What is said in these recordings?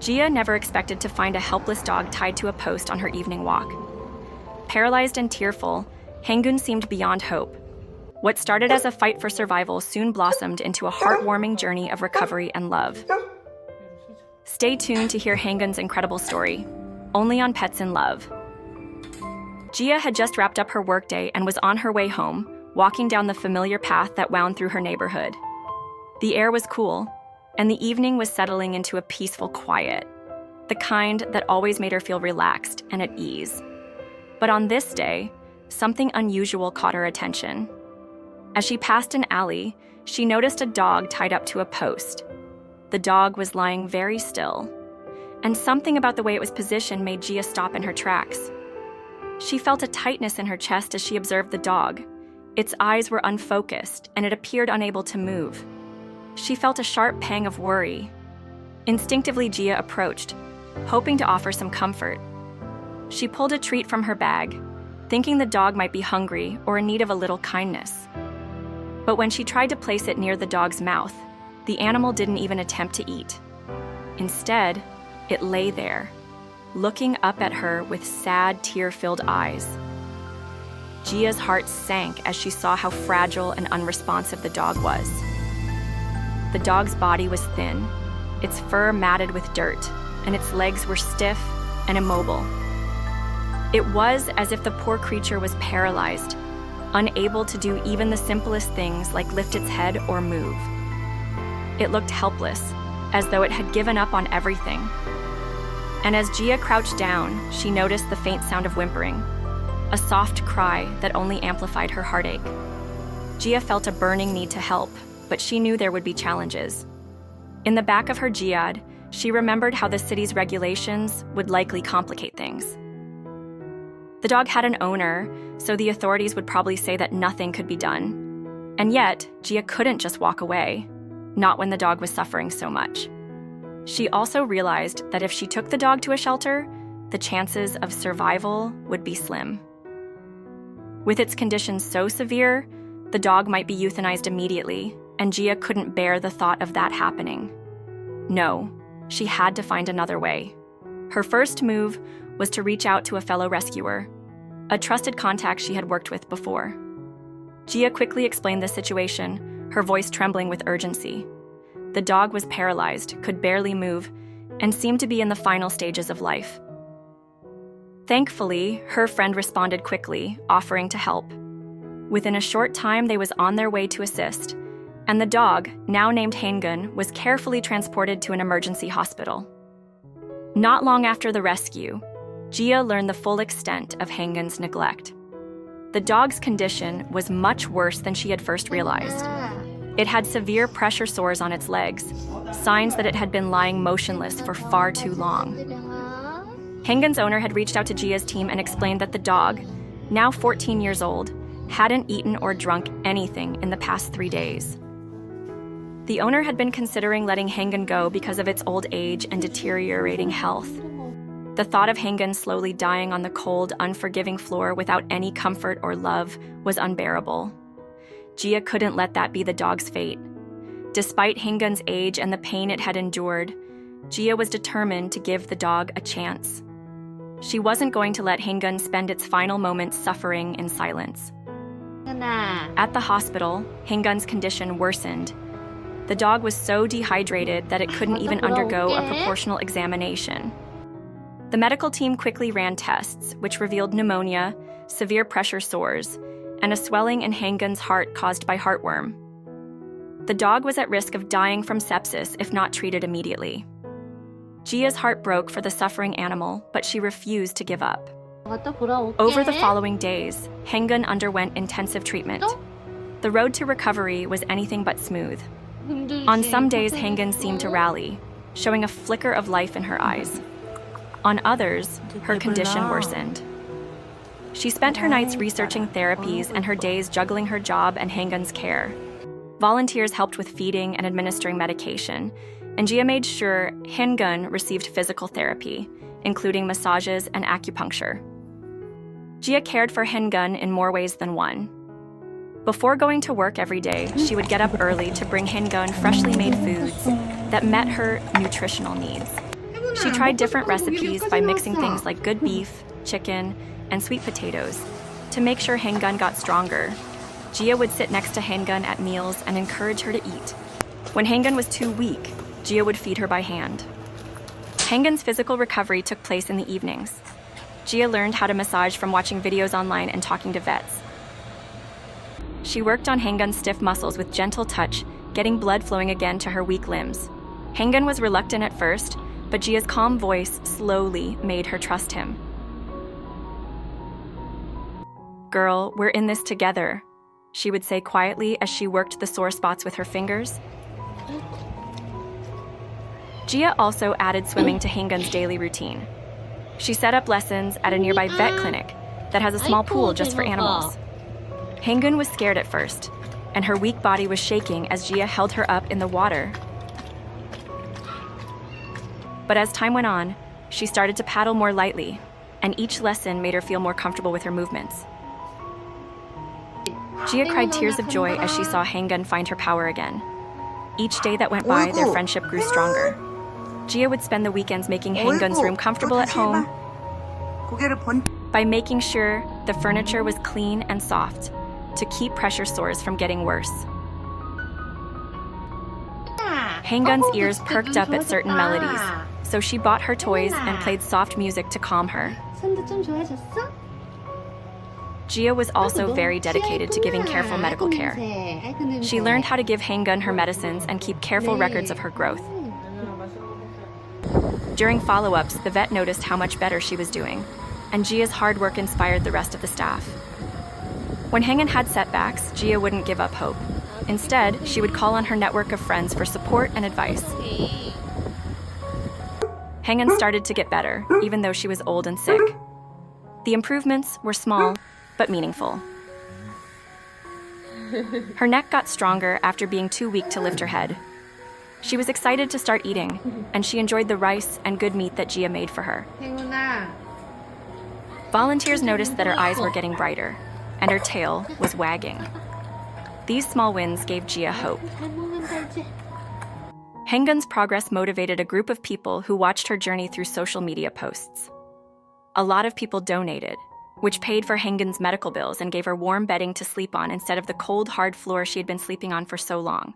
Gia never expected to find a helpless dog tied to a post on her evening walk. Paralyzed and tearful, Haengun seemed beyond hope. What started as a fight for survival soon blossomed into a heartwarming journey of recovery and love. Stay tuned to hear Haengun's incredible story, only on Pets in Love. Gia had just wrapped up her workday and was on her way home, walking down the familiar path that wound through her neighborhood. The air was cool, and the evening was settling into a peaceful quiet, the kind that always made her feel relaxed and at ease. But on this day, something unusual caught her attention. As she passed an alley, she noticed a dog tied up to a post. The dog was lying very still, and something about the way it was positioned made Gia stop in her tracks. She felt a tightness in her chest as she observed the dog. Its eyes were unfocused, and it appeared unable to move. She felt a sharp pang of worry. Instinctively, Gia approached, hoping to offer some comfort. She pulled a treat from her bag, thinking the dog might be hungry or in need of a little kindness. But when she tried to place it near the dog's mouth, the animal didn't even attempt to eat. Instead, it lay there, looking up at her with sad, tear-filled eyes. Gia's heart sank as she saw how fragile and unresponsive the dog was. The dog's body was thin, its fur matted with dirt, and its legs were stiff and immobile. It was as if the poor creature was paralyzed, unable to do even the simplest things like lift its head or move. It looked helpless, as though it had given up on everything. And as Gia crouched down, she noticed the faint sound of whimpering, a soft cry that only amplified her heartache. Gia felt a burning need to help, but she knew there would be challenges. In the back of her Giad, she remembered how the city's regulations would likely complicate things. The dog had an owner, so the authorities would probably say that nothing could be done. And yet, Gia couldn't just walk away, not when the dog was suffering so much. She also realized that if she took the dog to a shelter, the chances of survival would be slim. With its conditions so severe, the dog might be euthanized immediately, and Gia couldn't bear the thought of that happening. No, she had to find another way. Her first move was to reach out to a fellow rescuer, a trusted contact she had worked with before. Gia quickly explained the situation, her voice trembling with urgency. The dog was paralyzed, could barely move, and seemed to be in the final stages of life. Thankfully, her friend responded quickly, offering to help. Within a short time, they was on their way to assist, and the dog, now named Haengun, was carefully transported to an emergency hospital. Not long after the rescue, Gia learned the full extent of Haengun's neglect. The dog's condition was much worse than she had first realized. It had severe pressure sores on its legs, signs that it had been lying motionless for far too long. Haengun's owner had reached out to Gia's team and explained that the dog, now 14 years old, hadn't eaten or drunk anything in the past 3 days. The owner had been considering letting Haengun go because of its old age and deteriorating health. The thought of Haengun slowly dying on the cold, unforgiving floor without any comfort or love was unbearable. Gia couldn't let that be the dog's fate. Despite Haengun's age and the pain it had endured, Gia was determined to give the dog a chance. She wasn't going to let Haengun spend its final moments suffering in silence. At the hospital, Haengun's condition worsened. The dog was so dehydrated that it couldn't even undergo a proportional examination. The medical team quickly ran tests, which revealed pneumonia, severe pressure sores, and a swelling in Haengun's heart caused by heartworm. The dog was at risk of dying from sepsis if not treated immediately. Gia's heart broke for the suffering animal, but she refused to give up. Over the following days, Haengun underwent intensive treatment. The road to recovery was anything but smooth. On some days, Haengun seemed to rally, showing a flicker of life in her eyes. On others, her condition worsened. She spent her nights researching therapies and her days juggling her job and Haengun's care. Volunteers helped with feeding and administering medication, and Gia made sure Haengun received physical therapy, including massages and acupuncture. Gia cared for Haengun in more ways than one. Before going to work every day, she would get up early to bring Haengun freshly made foods that met her nutritional needs. She tried different recipes by mixing things like good beef, chicken, and sweet potatoes to make sure Haengun got stronger. Gia would sit next to Haengun at meals and encourage her to eat. When Haengun was too weak, Gia would feed her by hand. Haengun's physical recovery took place in the evenings. Gia learned how to massage from watching videos online and talking to vets. She worked on Haengun's stiff muscles with gentle touch, getting blood flowing again to her weak limbs. Haengun was reluctant at first, but Gia's calm voice slowly made her trust him. "Girl, we're in this together," she would say quietly as she worked the sore spots with her fingers. Gia also added swimming to Haengun's daily routine. She set up lessons at a nearby vet clinic that has a small pool just for animals. Haengun was scared at first, and her weak body was shaking as Gia held her up in the water. But as time went on, she started to paddle more lightly, and each lesson made her feel more comfortable with her movements. Gia cried tears of joy as she saw Haengun find her power again. Each day that went by, their friendship grew stronger. Gia would spend the weekends making Haengun's room comfortable at home by making sure the furniture was clean and soft to keep pressure sores from getting worse. Haengun's ears perked up at certain melodies, so she bought her toys and played soft music to calm her. Gia was also very dedicated to giving careful medical care. She learned how to give Haengun her medicines and keep careful records of her growth. During follow-ups, the vet noticed how much better she was doing, and Gia's hard work inspired the rest of the staff. When Haengun had setbacks, Gia wouldn't give up hope. Instead, she would call on her network of friends for support and advice. Haengun started to get better, even though she was old and sick. The improvements were small, but meaningful. Her neck got stronger after being too weak to lift her head. She was excited to start eating, and she enjoyed the rice and good meat that Gia made for her. Volunteers noticed that her eyes were getting brighter, and her tail was wagging. These small wins gave Gia hope. Haengun's progress motivated a group of people who watched her journey through social media posts. A lot of people donated, which paid for Haengun's medical bills and gave her warm bedding to sleep on instead of the cold, hard floor she had been sleeping on for so long.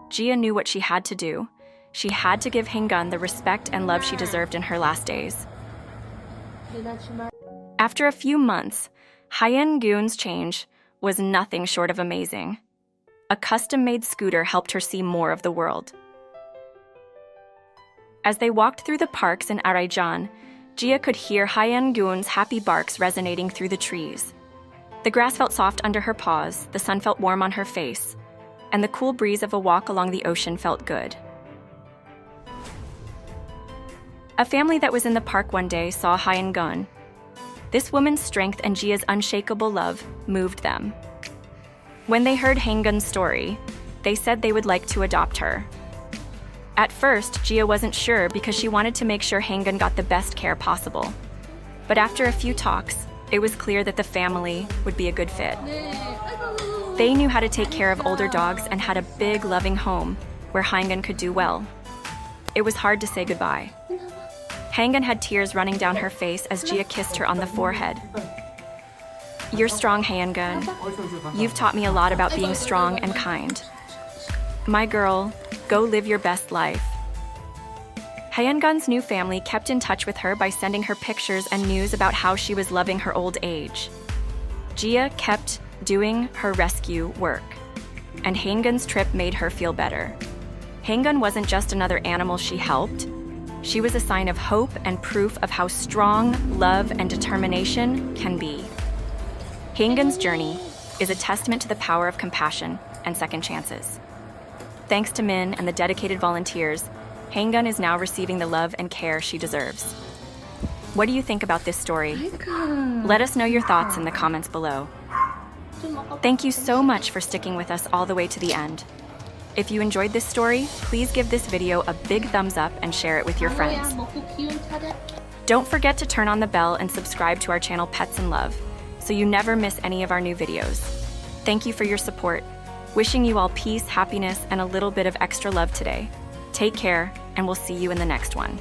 Gia knew what she had to do. She had to give Haengun the respect and love she deserved in her last days. After a few months, Haengun's change was nothing short of amazing. A custom-made scooter helped her see more of the world. As they walked through the parks in Araijan, Gia could hear Haengun's happy barks resonating through the trees. The grass felt soft under her paws, the sun felt warm on her face, and the cool breeze of a walk along the ocean felt good. A family that was in the park one day saw Haengun. This woman's strength and Gia's unshakable love moved them. When they heard Haengun's story, they said they would like to adopt her. At first, Gia wasn't sure because she wanted to make sure Haengun got the best care possible. But after a few talks, it was clear that the family would be a good fit. They knew how to take care of older dogs and had a big, loving home where Haengun could do well. It was hard to say goodbye. Haengun had tears running down her face as Gia kissed her on the forehead. "You're strong, Haengun. You've taught me a lot about being strong and kind. My girl, go live your best life." Haengun's new family kept in touch with her by sending her pictures and news about how she was loving her old age. Gia kept doing her rescue work, and Haengun's trip made her feel better. Haengun wasn't just another animal she helped. She was a sign of hope and proof of how strong love and determination can be. Haengun's journey is a testament to the power of compassion and second chances. Thanks to Min and the dedicated volunteers, Haengun is now receiving the love and care she deserves. What do you think about this story? Let us know your thoughts in the comments below. Thank you so much for sticking with us all the way to the end. If you enjoyed this story, please give this video a big thumbs up and share it with your friends. Don't forget to turn on the bell and subscribe to our channel Pets in Love, so you never miss any of our new videos. Thank you for your support. Wishing you all peace, happiness, and a little bit of extra love today. Take care, and we'll see you in the next one.